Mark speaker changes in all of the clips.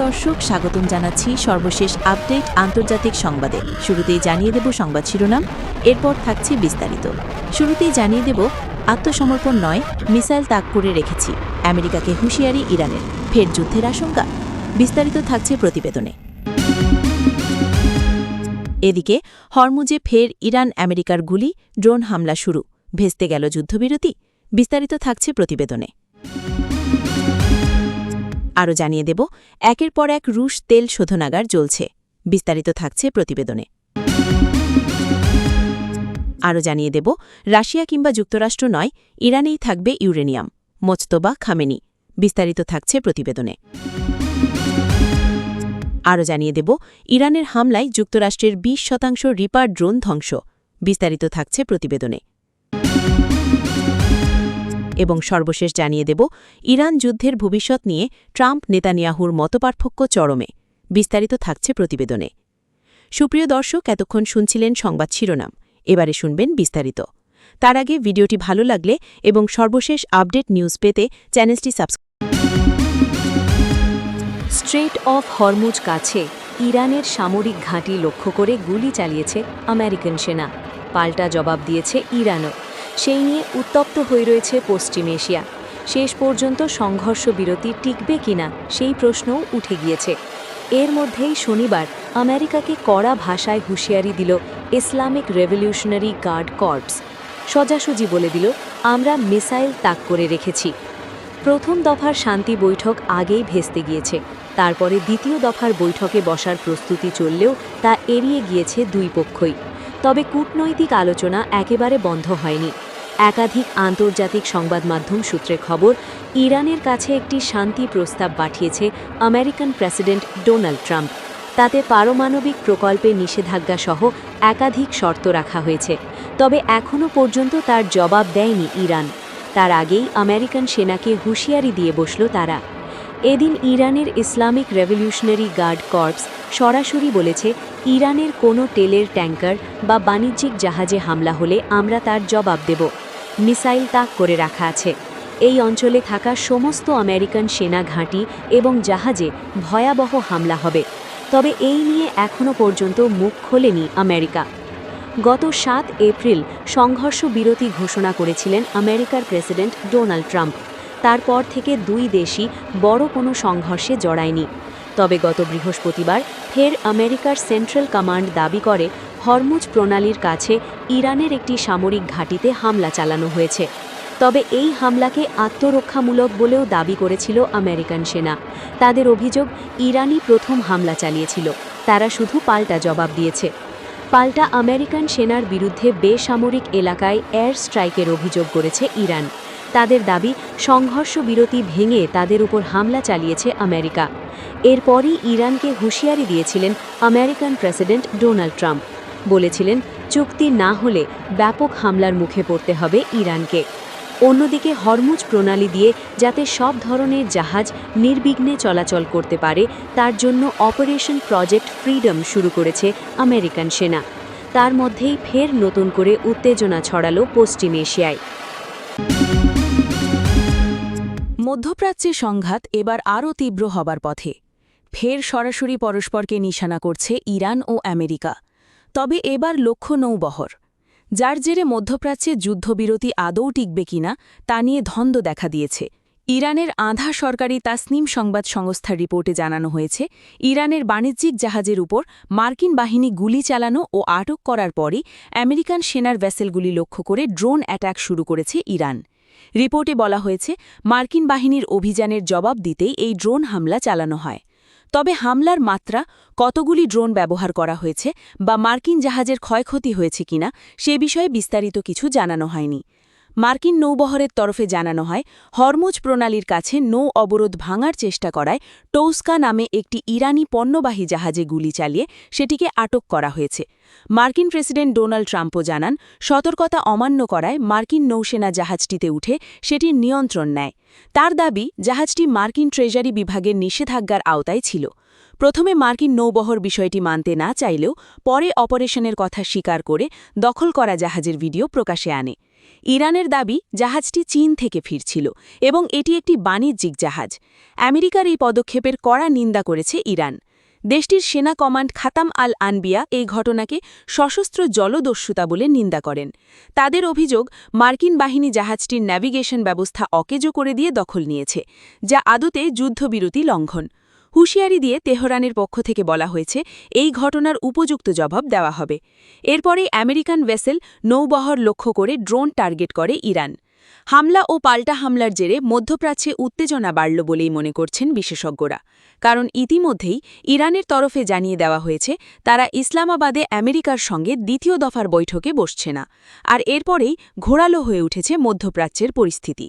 Speaker 1: দর্শক, স্বাগতম জানাচ্ছি সর্বশেষ আপডেট আন্তর্জাতিক সংবাদে। শুরুতেই জানিয়ে দেব সংবাদ শিরোনাম, এরপর থাকছে বিস্তারিত। শুরুতেই জানিয়ে দেব, আত্মসমর্পণ নয়, মিসাইল তাক করে রেখেছি, আমেরিকাকে হুঁশিয়ারি ইরানের, ফের যুদ্ধের আশঙ্কা। বিস্তারিত থাকছে প্রতিবেদনে। এদিকে হরমুজে ফের ইরান আমেরিকার গুলি, ড্রোন হামলা শুরু, ভেস্তে গেল যুদ্ধবিরতি। বিস্তারিত থাকছে প্রতিবেদনে। আরও জানিয়ে দেব, একের পর এক রুশ তেল শোধনাগার জ্বলছে। বিস্তারিত থাকছে প্রতিবেদনে। আরও জানিয়ে দেব, রাশিয়া কিংবা যুক্তরাষ্ট্র নয়, ইরানেই থাকবে ইউরেনিয়াম, মোজতবা খামেনি। বিস্তারিত থাকছে প্রতিবেদনে। আরও জানিয়ে দেব, ইরানের হামলায় যুক্তরাষ্ট্রের 20% রিপার ড্রোন ধ্বংস। বিস্তারিত থাকছে প্রতিবেদনে। এবং সর্বশেষ জানিয়ে দেব, ইরান যুদ্ধের ভবিষ্যৎ নিয়ে ট্রাম্প নেতানিয়াহুর মতপার্থক্য চরমে। বিস্তারিত থাকছে প্রতিবেদনে। সুপ্রিয় দর্শক, এতক্ষণ শুনছিলেন সংবাদ শিরোনাম, এবারে শুনবেন বিস্তারিত। তার আগে ভিডিওটি ভালো লাগলে এবং সর্বশেষ আপডেট নিউজ পেতে চ্যানেলটি সাবস্ক্রাইব।
Speaker 2: স্ট্রেট অফ হরমুজ কাছে ইরানের সামরিক ঘাঁটি লক্ষ্য করে গুলি চালিয়েছে আমেরিকান সেনা। পাল্টা জবাব দিয়েছে ইরানও। সেই নিয়ে উত্তপ্ত হয়ে রয়েছে পশ্চিম এশিয়া। শেষ পর্যন্ত সংঘর্ষ বিরতি টিকবে কিনা সেই প্রশ্নও উঠে গিয়েছে। এর মধ্যেই শনিবার আমেরিকাকে কড়া ভাষায় হুঁশিয়ারি দিল ইসলামিক রেভলিউশনারি গার্ড কর্পস। সোজাসুজি বলে দিল, আমরা মিসাইল তাক করে রেখেছি। প্রথম দফার শান্তি বৈঠক আগেই ভেস্তে গিয়েছে। তারপরে দ্বিতীয় দফার বৈঠকে বসার প্রস্তুতি চললেও তা এড়িয়ে গিয়েছে দুই পক্ষই। তবে কূটনৈতিক আলোচনা একেবারে বন্ধ হয়নি। একাধিক আন্তর্জাতিক সংবাদ মাধ্যম সূত্রে খবর, ইরানের কাছে একটি শান্তি প্রস্তাব পাঠিয়েছে আমেরিকান প্রেসিডেন্ট ডোনাল্ড ট্রাম্প। তাতে পারমাণবিক প্রকল্পে নিষেধাজ্ঞা সহ একাধিক শর্ত রাখা হয়েছে। তবে এখনও পর্যন্ত তার জবাব দেয়নি ইরান। তার আগেই আমেরিকান সেনাকে হুঁশিয়ারি দিয়ে বসল তারা। এদিন ইরানের ইসলামিক রেভলিউশনারি গার্ড কর্পস সরাসরি বলেছে, ইরানের কোনো তেলের ট্যাঙ্কার বা বাণিজ্যিক জাহাজে হামলা হলে আমরা তার জবাব দেব। মিসাইল তাক করে রাখা আছে। এই অঞ্চলে থাকা সমস্ত আমেরিকান সেনা ঘাঁটি এবং জাহাজে ভয়াবহ হামলা হবে। তবে এই নিয়ে এখনও পর্যন্ত মুখ খোলেনি আমেরিকা। গত 7 এপ্রিল সংঘর্ষ বিরতি ঘোষণা করেছিলেন আমেরিকার প্রেসিডেন্ট ডোনাল্ড ট্রাম্প। তারপর থেকে দুই দেশই বড় কোনো সংঘর্ষে জড়ায়নি। তবে গত বৃহস্পতিবার ফের আমেরিকার সেন্ট্রাল কমান্ড দাবি করে, হরমুজ প্রণালীর কাছে ইরানের একটি সামরিক ঘাঁটিতে হামলা চালানো হয়েছে। তবে এই হামলাকে আত্মরক্ষামূলক বলেও দাবি করেছিল আমেরিকান সেনা। তাদের অভিযোগ, ইরানই প্রথম হামলা চালিয়েছিল, তারা শুধু পাল্টা জবাব দিয়েছে। পাল্টা আমেরিকান সেনার বিরুদ্ধে বেসামরিক এলাকায় এয়ার স্ট্রাইকের অভিযোগ করেছে ইরান। তাদের দাবি, সংঘর্ষ বিরতি ভেঙে তাদের উপর হামলা চালিয়েছে আমেরিকা। এরপরই ইরানকে হুঁশিয়ারি দিয়েছিলেন আমেরিকান প্রেসিডেন্ট ডোনাল্ড ট্রাম্প। বলেছিলেন, চুক্তি না হলে ব্যাপক হামলার মুখে পড়তে হবে ইরানকে। অন্যদিকে হরমুজ প্রণালী দিয়ে যাতে সব ধরনের জাহাজ নির্বিঘ্নে চলাচল করতে পারে, তার জন্য অপারেশন প্রজেক্ট ফ্রিডম শুরু করেছে আমেরিকান সেনা। তার মধ্যেই ফের নতুন করে উত্তেজনা ছড়ালো পশ্চিম এশিয়ায়।
Speaker 1: মধ্যপ্রাচ্যে সংঘাত এবার আরও তীব্র হবার পথে। ফের সরাসরি পরস্পরকে নিশানা করছে ইরান ও আমেরিকা। তবে এবার লক্ষ্য নৌবহর, যার জেরে মধ্যপ্রাচ্যে যুদ্ধবিরতি আদৌ টিকবে কিনা তা নিয়ে ধন্দ দেখা দিয়েছে। ইরানের আধা সরকারি তাসনিম সংবাদ সংস্থার রিপোর্টে জানানো হয়েছে, ইরানের বাণিজ্যিক জাহাজের উপর মার্কিন বাহিনী গুলি চালানো ও আটক করার পরই আমেরিকান সেনার ভেসেলগুলি লক্ষ্য করে ড্রোন অ্যাটাক শুরু করেছে ইরান। রিপোর্টে বলা হয়েছে, মার্কিন বাহিনীর অভিযানের জবাব দিতেই এই ড্রোন হামলা চালানো হয়। তবে হামলার মাত্রা, কতগুলি ড্রোন ব্যবহার করা হয়েছে বা মার্কিন জাহাজের ক্ষয়ক্ষতি হয়েছে কিনা সে বিষয়ে বিস্তারিত কিছু জানানো হয়নি। মার্কিন নৌবহরের তরফে জানানো হয়, হরমুজ প্রণালীর কাছে নৌ অবরোধ ভাঙার চেষ্টা করায় টৌস্কা নামে একটি ইরানি পণ্যবাহী জাহাজে গুলি চালিয়ে সেটিকে আটক করা হয়েছে। মার্কিন প্রেসিডেন্ট ডোনাল্ড ট্রাম্পও জানান, সতর্কতা অমান্য করায় মার্কিন নৌসেনা জাহাজটিতে উঠে সেটির নিয়ন্ত্রণ নেয়। তার দাবি, জাহাজটি মার্কিন ট্রেজারি বিভাগের নিষেধাজ্ঞার আওতায় ছিল। প্রথমে মার্কিন নৌবহর বিষয়টি মানতে না চাইলেও পরে অপারেশনের কথা স্বীকার করে দখল করা জাহাজের ভিডিও প্রকাশে আনে। ইরানের দাবি জাহাজটি চীন থেকে ফিরছিল এবং এটি একটি বাণিজ্যিক জাহাজ। আমেরিকার এই পদক্ষেপের কড়া নিন্দা করেছে ইরান। দেশটির সেনা কমান্ড খাতাম আল আনবিয়া এই ঘটনাকে সশস্ত্র জলদস্যুতা বলে নিন্দা করেন। তাদের অভিযোগ, মার্কিন বাহিনী জাহাজটির ন্যাভিগেশন ব্যবস্থা অকেজো করে দিয়ে দখল নিয়েছে, যা আদতে যুদ্ধবিরতি লঙ্ঘন। হুঁশিয়ারি দিয়ে তেহরানের পক্ষ থেকে বলা হয়েছে এই ঘটনার উপযুক্ত জবাব দেওয়া হবে। এরপরেই আমেরিকান ভেসেল নৌবহর লক্ষ্য করে ড্রোন টার্গেট করে ইরান। হামলা ও পাল্টা হামলার জেরে মধ্যপ্রাচ্যে উত্তেজনা বাড়ল বলেই মনে করছেন বিশেষজ্ঞরা। কারণ ইতিমধ্যেই ইরানের তরফে জানিয়ে দেওয়া হয়েছে তারা ইসলামাবাদে আমেরিকার সঙ্গে দ্বিতীয় দফার বৈঠকে বসছে না। আর এরপরেই ঘোরালো হয়ে উঠেছে মধ্যপ্রাচ্যের পরিস্থিতি।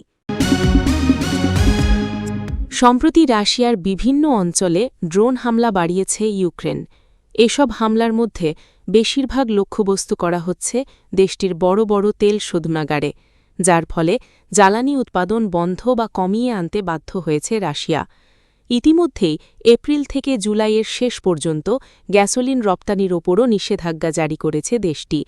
Speaker 3: সম্প্রতি রাশিয়ার বিভিন্ন অঞ্চলে ড্রোন হামলা বাড়িয়েছে ইউক্রেন। এসব হামলার মধ্যে বেশিরভাগ লক্ষ্যবস্তু করা হচ্ছে দেশটির বড় বড় তেল শোধনাগারে, যার ফলে জ্বালানি উৎপাদন বন্ধ বা কমিয়ে আনতে বাধ্য হয়েছে রাশিয়া। ইতিমধ্যেই এপ্রিল থেকে জুলাইয়ের শেষ পর্যন্ত গ্যাসোলিন রপ্তানির ওপরও নিষেধাজ্ঞা জারি করেছে দেশটি।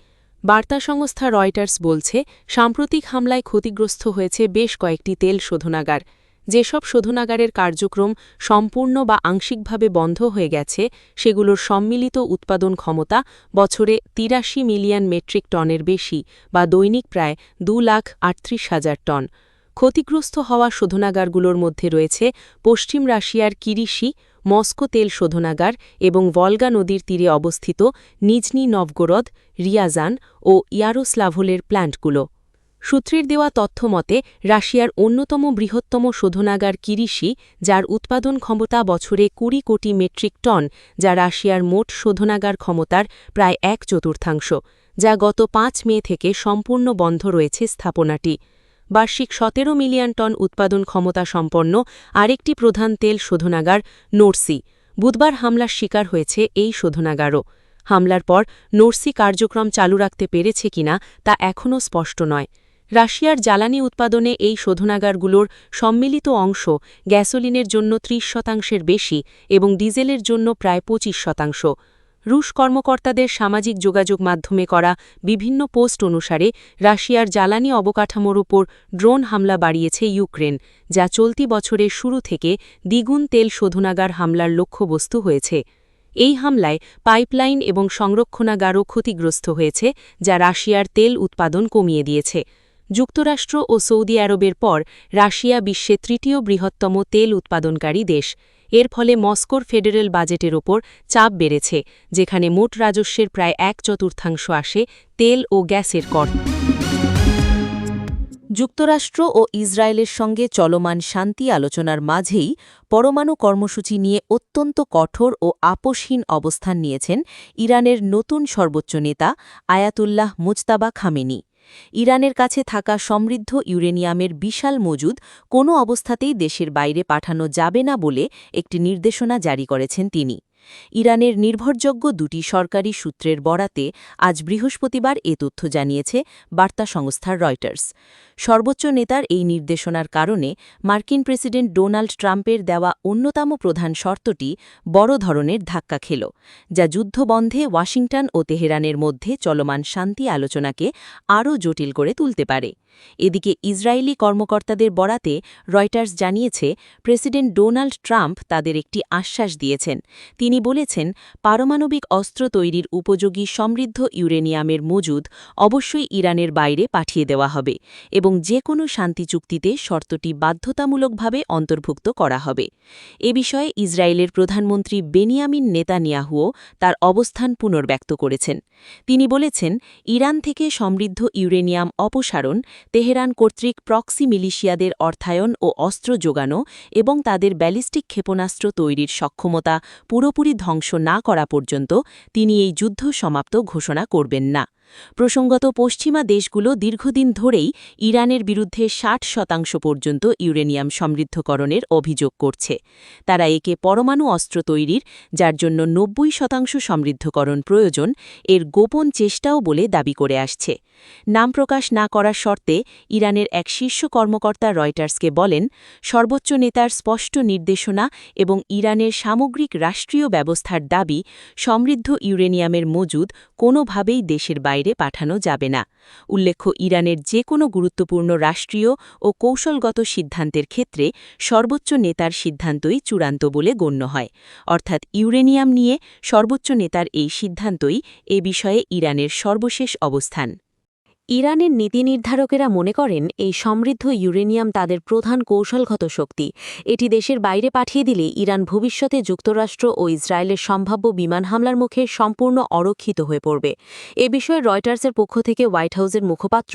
Speaker 3: বার্তা সংস্থা রয়টার্স বলছে, সাম্প্রতিক হামলায় ক্ষতিগ্রস্ত হয়েছে বেশ কয়েকটি তেল শোধনাগার। যেসব শোধনাগারের কার্যক্রম সম্পূর্ণ বা আংশিকভাবে বন্ধ হয়ে গেছে, সেগুলোর সম্মিলিত উৎপাদন ক্ষমতা বছরে ৮৩ মিলিয়ন মেট্রিক টনের বেশি বা দৈনিক প্রায় ২,৩৮,০০০ টন। ক্ষতিগ্রস্ত হওয়া শোধনাগারগুলোর মধ্যে রয়েছে পশ্চিম রাশিয়ার কিরিশি, মস্কো তেল শোধনাগার এবং ভলগা নদীর তীরে অবস্থিত নিজনি নভগোরদ, রিয়াজান ও ইয়ারোস্লাভলের প্ল্যান্টগুলো। সূত্রের দেওয়া তথ্য মতে রাশিয়ার অন্যতম বৃহত্তম শোধনাগার কিরিশি, যার উৎপাদন ক্ষমতা বছরে ২০ কোটি মেট্রিক টন, যা রাশিয়ার মোট শোধনাগার ক্ষমতার প্রায় ১/৪, যা গত ৫ মে থেকে সম্পূর্ণ বন্ধ রয়েছে স্থাপনাটি। বার্ষিক ১৭ মিলিয়ন টন উৎপাদন ক্ষমতা সম্পন্ন আরেকটি প্রধান তেল শোধনাগার নোরসি বুধবার হামলার শিকার হয়েছে এই শোধনাগারও। হামলার পর নোরসি কার্যক্রম চালু রাখতে পেরেছে কিনা তা এখনও স্পষ্ট নয়। রাশিয়ার জ্বালানি উৎপাদনে এই শোধনাগারগুলোর সম্মিলিত অংশ গ্যাসোলিনের জন্য ৩০% বেশি এবং ডিজেলের জন্য প্রায় ২৫%। রুশ কর্মকর্তাদের সামাজিক যোগাযোগ মাধ্যমে করা বিভিন্ন পোস্ট অনুসারে রাশিয়ার জ্বালানি অবকাঠামোর উপর ড্রোন হামলা বাড়িয়েছে ইউক্রেন, যা চলতি বছরের শুরু থেকে দ্বিগুণ তেল শোধনাগার হামলার লক্ষ্যবস্তু হয়েছে। এই হামলায় পাইপলাইন এবং সংরক্ষণাগারও ক্ষতিগ্রস্ত হয়েছে, যা রাশিয়ার তেল উৎপাদন কমিয়ে দিয়েছে। যুক্তরাষ্ট্র ও সৌদি আরবের পর রাশিয়া বিশ্বে তৃতীয় বৃহত্তম তেল উৎপাদনকারী দেশ। এর ফলে মস্কোর ফেডারেল বাজেটের ওপর চাপ বেড়েছে, যেখানে মোট রাজস্বের প্রায় ১/৪ আসে তেল ও গ্যাসের কর।
Speaker 2: যুক্তরাষ্ট্র ও ইসরায়েলের সঙ্গে চলমান শান্তি আলোচনার মাঝেই পরমাণু কর্মসূচি নিয়ে অত্যন্ত কঠোর ও আপোষহীন অবস্থান নিয়েছেন ইরানের নতুন সর্বোচ্চ নেতা আয়াতুল্লাহ মুজতাবা খামেনি। ইরানের কাছে থাকা সমৃদ্ধ ইউরেনিয়ামের বিশাল মজুদ কোনো অবস্থাতেই দেশের বাইরে পাঠানো যাবে না বলে একটি নির্দেশনা জারি করেছেন তিনি। ইরানের নির্ভরযোগ্য দুটি সরকারি সূত্রের বরাতে আজ বৃহস্পতিবার এ তথ্য জানিয়েছে বার্তা সংস্থা রয়টার্স। সর্বোচ্চ নেতার এই নির্দেশনার কারণে মার্কিন প্রেসিডেন্ট ডোনাল্ড ট্রাম্পের দেওয়া অন্যতম প্রধান শর্তটি বড় ধরনের ধাক্কা খেল, যা যুদ্ধবন্ধে ওয়াশিংটন ও তেহরানের মধ্যে চলমান শান্তি আলোচনাকে আরও জটিল করে তুলতে পারে। এদিকে ইসরায়েলি কর্মকর্তাদের বরাতে রয়টার্স জানিয়েছে, প্রেসিডেন্ট ডোনাল্ড ট্রাম্প তাদের একটি আশ্বাস দিয়েছেন। তিনি বলেছেন, পারমাণবিক অস্ত্র তৈরির উপযোগী সমৃদ্ধ ইউরেনিয়ামের মজুদ অবশ্যই ইরানের বাইরে পাঠিয়ে দেওয়া হবে এবং যে কোনো শান্তি চুক্তিতে শর্তটি বাধ্যতামূলকভাবে অন্তর্ভুক্ত করা হবে। এ বিষয়ে ইসরায়েলের প্রধানমন্ত্রী বেনিয়ামিন নেতানিয়াহুও তার অবস্থান পুনর্ব্যক্ত করেছেন। তিনি বলেছেন, ইরান থেকে সমৃদ্ধ ইউরেনিয়াম অপসারণ, তেহরান কর্তৃক প্রক্সি মিলিশিয়াদের অর্থায়ন ও অস্ত্র যোগানো এবং তাদের ব্যালিস্টিক ক্ষেপণাস্ত্র তৈরির সক্ষমতা পুরোপুরি ধ্বংস না করা পর্যন্ত তিনি এই যুদ্ধ সমাপ্ত ঘোষণা করবেন না। প্রসঙ্গত, পশ্চিমা দেশগুলো দীর্ঘদিন ধরেই ইরানের বিরুদ্ধে ৬০% পর্যন্ত ইউরেনিয়াম সমৃদ্ধকরণের অভিযোগ করছে। তারা একে পরমাণু অস্ত্র তৈরির, যার জন্য ৯০% সমৃদ্ধকরণ প্রয়োজন, এর গোপন চেষ্টাও বলে দাবি করে আসছে। নাম প্রকাশ না করার শর্তে ইরানের এক শীর্ষ কর্মকর্তা রয়টার্সকে বলেন, সর্বোচ্চ নেতার স্পষ্ট নির্দেশনা এবং ইরানের সামগ্রিক রাষ্ট্রীয় ব্যবস্থার দাবি, সমৃদ্ধ ইউরেনিয়ামের মজুদ কোনোভাবেই দেশের বাইরে
Speaker 1: বাইরে পাঠানো যাবে না। উল্লেখ্য, ইরানের যে কোনো গুরুত্বপূর্ণ রাষ্ট্রীয় ও কৌশলগত সিদ্ধান্তের ক্ষেত্রে সর্বোচ্চ নেতার সিদ্ধান্তই চূড়ান্ত বলে গণ্য হয়। অর্থাৎ ইউরেনিয়াম নিয়ে সর্বোচ্চ নেতার এই সিদ্ধান্তই এ বিষয়ে ইরানের সর্বশেষ অবস্থান।
Speaker 2: ইরানের নীতি নির্ধারকেরা মনে করেন এই সমৃদ্ধ ইউরেনিয়াম তাদের প্রধান কৌশলগত শক্তি। এটি দেশের বাইরে পাঠিয়ে দিলে ইরান ভবিষ্যতে যুক্তরাষ্ট্র ও ইসরায়েলের সম্ভাব্য বিমান হামলার মুখে সম্পূর্ণ অরক্ষিত হয়ে পড়বে। এ বিষয়ে রয়টার্সের পক্ষ থেকে হোয়াইট হাউসের মুখপাত্র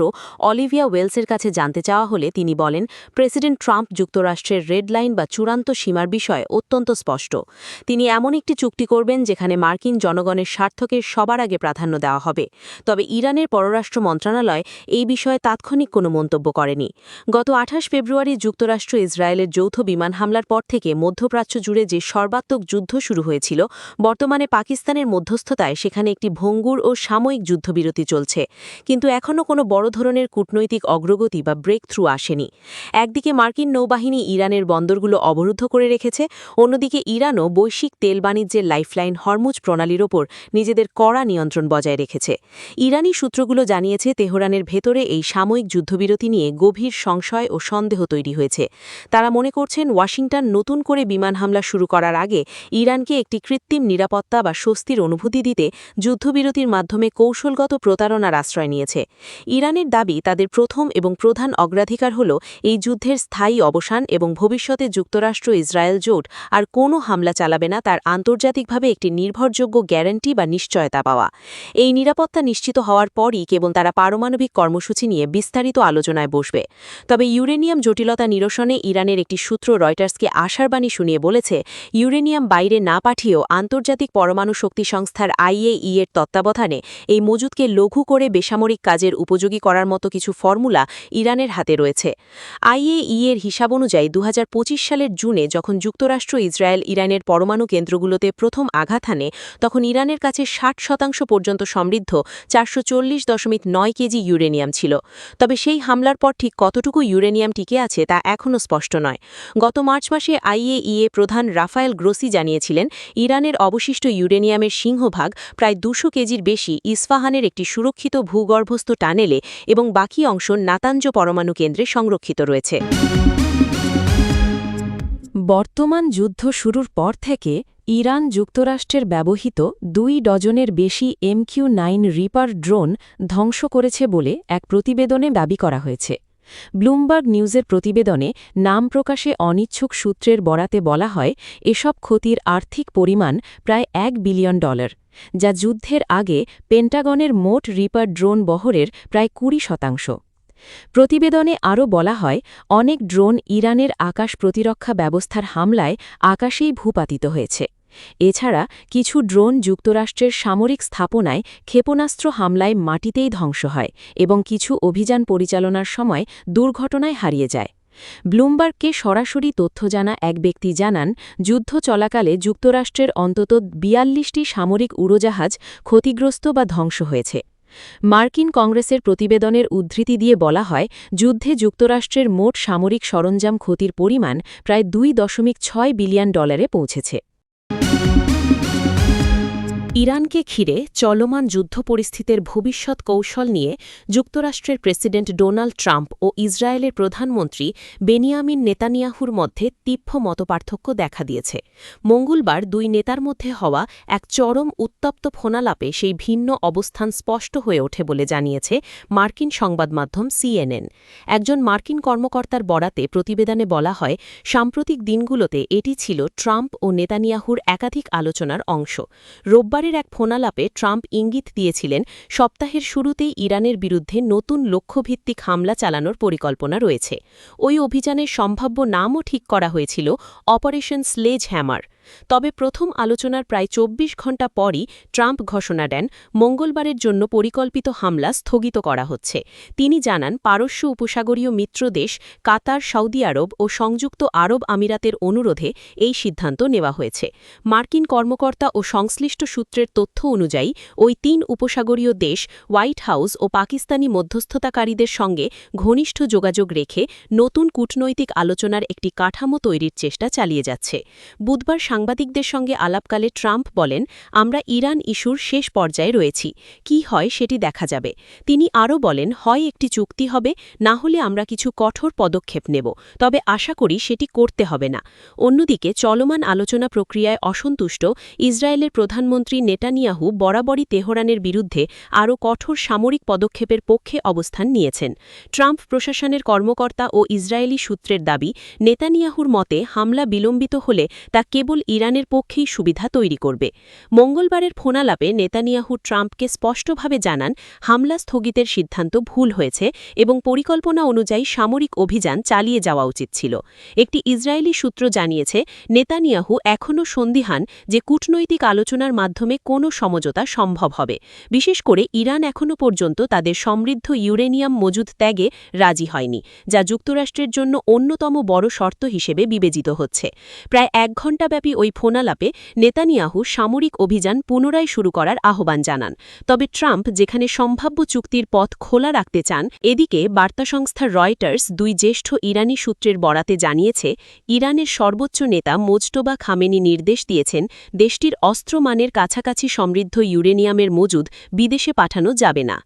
Speaker 2: অলিভিয়া ওয়েলসের কাছে জানতে চাওয়া হলে তিনি বলেন, প্রেসিডেন্ট ট্রাম্প যুক্তরাষ্ট্রের রেড লাইন বা চূড়ান্ত সীমার বিষয়ে অত্যন্ত স্পষ্ট। তিনি এমন একটি চুক্তি করবেন যেখানে মার্কিন জনগণের স্বার্থকে সবার আগে প্রাধান্য দেওয়া হবে। তবে ইরানের পররাষ্ট্র মন্ত্রণালয় এই বিষয়ে তাৎক্ষণিক কোনো মন্তব্য করেনি। গত ২৮ ফেব্রুয়ারি যুক্তরাষ্ট্র ইসরায়েলের যৌথ বিমান হামলার পর থেকে মধ্যপ্রাচ্য জুড়ে যে সর্বাত্মক যুদ্ধ শুরু হয়েছিল, বর্তমানে পাকিস্তানের মধ্যস্থতায় সেখানে একটি ভঙ্গুর ও সাময়িক যুদ্ধবিরতি চলছে। কিন্তু এখনও কোনো বড় ধরনের কূটনৈতিক অগ্রগতি বা ব্রেক থ্রু আসেনি। একদিকে মার্কিন নৌবাহিনী ইরানের বন্দরগুলো অবরুদ্ধ করে রেখেছে, অন্যদিকে ইরানও বৈশ্বিক তেল বাণিজ্যের লাইফলাইন হরমুজ প্রণালীর ওপর নিজেদের কড়া নিয়ন্ত্রণ বজায় রেখেছে। ইরানি সূত্রগুলো জানিয়েছে, তেহরানের ভেতরে এই সাময়িক যুদ্ধবিরতি নিয়ে গভীর সংশয় ও সন্দেহ তৈরি হয়েছে। তারা মনে করছেন ওয়াশিংটন নতুন করে বিমান হামলা শুরু করার আগে ইরানকে একটি কৃত্রিম নিরাপত্তা বা স্বস্তির অনুভূতি দিতে যুদ্ধবিরতির মাধ্যমে কৌশলগত প্রতারণার আশ্রয় নিয়েছে। ইরানের দাবি, তাদের প্রথম এবং প্রধান অগ্রাধিকার হল এই যুদ্ধের স্থায়ী অবসান এবং ভবিষ্যতে যুক্তরাষ্ট্র ইসরায়েল জোট আর কোনো হামলা চালাবে না তার আন্তর্জাতিকভাবে একটি নির্ভরযোগ্য গ্যারান্টি বা নিশ্চয়তা পাওয়া। এই নিরাপত্তা নিশ্চিত হওয়ার পরই কেবল তারা পারমাণবিক কর্মসূচি নিয়ে বিস্তারিত আলোচনায় বসবে। তবে ইউরেনিয়াম জটিলতা নিরসনে ইরানের একটি সূত্র রয়টার্সকে আশার বাণী শুনিয়ে বলেছে, ইউরেনিয়াম বাইরে না পাঠিয়েও আন্তর্জাতিক পরমাণু শক্তি সংস্থার IAEA এর তত্ত্বাবধানে এই মজুদকে লঘু করে বেসামরিক কাজের উপযোগী করার মতো কিছু ফর্মুলা ইরানের হাতে রয়েছে। IAEA এর হিসাব অনুযায়ী ২০২৫ সালের জুনে যখন যুক্তরাষ্ট্র ইসরায়েল ইরানের পরমাণু কেন্দ্রগুলোতে প্রথম আঘাত হানে, তখন ইরানের কাছে ৬০% পর্যন্ত সমৃদ্ধ ৪৪০.৯ কেজি ইউরেনিয়াম ছিল। তবে সেই হামলার পর ঠিক কতটুকু ইউরেনিয়াম টিকে আছে তা এখনও স্পষ্ট নয়। গত মার্চ মাসে IAEA প্রধান রাফায়েল গ্রোসি জানিয়েছিলেন, ইরানের অবশিষ্ট ইউরেনিয়ামের সিংহভাগ প্রায় ২০০ কেজির বেশি ইস্পাহানের একটি সুরক্ষিত ভূগর্ভস্থ টানেলে এবং বাকি অংশ নাতাঞ্জ পরমাণু কেন্দ্রে সংরক্ষিত রয়েছে।
Speaker 3: বর্তমান যুদ্ধ শুরুর পর থেকে ইরান যুক্তরাষ্ট্রের ব্যবহৃত ২ ডজনের বেশি MQ-9 রিপার ড্রোন ধ্বংস করেছে বলে এক প্রতিবেদনে দাবি করা হয়েছে। ব্লুমবার্গ নিউজের প্রতিবেদনে নাম প্রকাশে অনিচ্ছুক সূত্রের বরাতে বলা হয়, এসব ক্ষতির আর্থিক পরিমাণ প্রায় $1 বিলিয়ন, যা যুদ্ধের আগে পেন্টাগনের মোট রিপার ড্রোন বহরের প্রায় ২০%। প্রতিবেদনে আরও বলা হয়, অনেক ড্রোন ইরানের আকাশ প্রতিরক্ষা ব্যবস্থার হামলায় আকাশেই ভূপাতিত হয়েছে। এছাড়া কিছু ড্রোন যুক্তরাষ্ট্রের সামরিক স্থাপনায় ক্ষেপণাস্ত্র হামলায় মাটিতেই ধ্বংস হয় এবং কিছু অভিযান পরিচালনার সময় দুর্ঘটনায় হারিয়ে যায়। ব্লুমবার্গকে সরাসরি তথ্য জানা এক ব্যক্তি জানান, যুদ্ধ চলাকালে যুক্তরাষ্ট্রের অন্তত ৪২টি সামরিক উড়োজাহাজ ক্ষতিগ্রস্ত বা ধ্বংস হয়েছে। মার্কিন কংগ্রেসের প্রতিবেদনের উদ্ধৃতি দিয়ে বলা হয়, যুদ্ধে যুক্তরাষ্ট্রের মোট সামরিক সরঞ্জাম ক্ষতির পরিমাণ প্রায় $2.6 বিলিয়ন পৌঁছেছে। ইরানকে ঘিরে চলমান যুদ্ধ পরিস্থিতির ভবিষ্যৎ কৌশল নিয়ে যুক্তরাষ্ট্রের প্রেসিডেন্ট ডোনাল্ড ট্রাম্প ও ইসরায়েলের প্রধানমন্ত্রী বেনিয়ামিন নেতানিয়াহুর মধ্যে তীব্র মতপার্থক্য দেখা দিয়েছে। মঙ্গলবার দুই নেতার মধ্যে হওয়া এক চরম উত্তপ্ত ফোনালাপে সেই ভিন্ন অবস্থান স্পষ্ট হয়ে ওঠে বলে জানিয়েছে মার্কিন সংবাদমাধ্যম CNN। একজন মার্কিন কর্মকর্তার বরাতে প্রতিবেদনে বলা হয়, সাম্প্রতিক দিনগুলোতে এটি ছিল ট্রাম্প ও নেতানিয়াহুর একাধিক আলোচনার অংশ। রোববারের এক ফোনালাপে ট্রাম্প ইঙ্গিত দিয়েছিলেন, সপ্তাহের শুরুতেই ইরানের বিরুদ্ধে নতুন লক্ষ্যভিত্তিক হামলা চালানোর পরিকল্পনা রয়েছে। ওই অভিযানের সম্ভাব্য নামও ঠিক করা হয়েছিল অপারেশন স্লেজ হ্যামার। তবে প্রথম আলোচনার প্রায় ২৪ ঘণ্টা পরই ট্রাম্প ঘোষণা দেন, মঙ্গলবারের জন্য পরিকল্পিত হামলা স্থগিত করা হচ্ছে। তিনি জানান, পারস্য উপসাগরীয় মিত্রদেশ কাতার, সৌদি আরব ও সংযুক্ত আরব আমিরাতের অনুরোধে এই সিদ্ধান্ত নেওয়া হয়েছে। মার্কিন কর্মকর্তা ও সংশ্লিষ্ট সূত্রের তথ্য অনুযায়ী ওই ৩ উপসাগরীয় দেশ হোয়াইট হাউস ও পাকিস্তানি মধ্যস্থতাকারীদের সঙ্গে ঘনিষ্ঠ যোগাযোগ রেখে নতুন কূটনৈতিক আলোচনার একটি কাঠামো তৈরির চেষ্টা চালিয়ে যাচ্ছে। বুধবার
Speaker 2: সাংবাদিকদের সঙ্গে আলাপকালে ট্রাম্প বলেন, আমরা ইরান ইস্যুর শেষ পর্যায়ে রয়েছি, কি হয় সেটি দেখা যাবে। তিনি আরও বলেন, হয় একটি চুক্তি হবে, না হলে আমরা কিছু কঠোর পদক্ষেপ নেব, তবে আশা করি সেটি করতে হবে না। অন্যদিকে চলমান আলোচনা প্রক্রিয়ায় অসন্তুষ্ট ইসরায়েলের প্রধানমন্ত্রী নেতানিয়াহু বরাবরই তেহরানের বিরুদ্ধে আরও কঠোর সামরিক পদক্ষেপের পক্ষে অবস্থান নিয়েছেন। ট্রাম্প প্রশাসনের কর্মকর্তা ও ইসরায়েলি সূত্রের দাবি, নেতানিয়াহুর মতে হামলা বিলম্বিত হলে তা কেবল ইরানের পক্ষেই সুবিধা তৈরি করবে। মঙ্গলবারের ফোনালাপে নেতানিয়াহু ট্রাম্পকে স্পষ্টভাবে জানান, হামলা স্থগিতের সিদ্ধান্ত ভুল হয়েছে এবং পরিকল্পনা অনুযায়ী সামরিক অভিযান চালিয়ে যাওয়া উচিত ছিল। একটি ইসরায়েলি সূত্র জানিয়েছে, নেতানিয়াহু এখনও সন্দিহান যে কূটনৈতিক আলোচনার মাধ্যমে কোনো সমঝোতা সম্ভব হবে। বিশেষ করে ইরান এখনও পর্যন্ত তাদের সমৃদ্ধ ইউরেনিয়াম মজুদ ত্যাগে রাজি হয়নি, যা যুক্তরাষ্ট্রের জন্য অন্যতম বড় শর্ত হিসেবে বিবেচিত হচ্ছে। প্রায় 1 ঘণ্টাব্যাপী ওই ফোনালাপে নেতানিয়াহু সামরিক অভিযান পুনরায় শুরু করার আহ্বান জানান। তবে ট্রাম্প যেখানে সম্ভাব্য চুক্তির পথ খোলা রাখতে চান, এদিকে বার্তা সংস্থা রয়টার্স 2 জ্যেষ্ঠ ইরানি সূত্রের বরাতে জানিয়েছে, ইরানের সর্বোচ্চ নেতা মোজটোবা খামেনি নির্দেশ দিয়েছেন, দেশটির অস্ত্রমানের কাছাকাছি সমৃদ্ধ ইউরেনিয়ামের মজুদ বিদেশে পাঠানো যাবে না।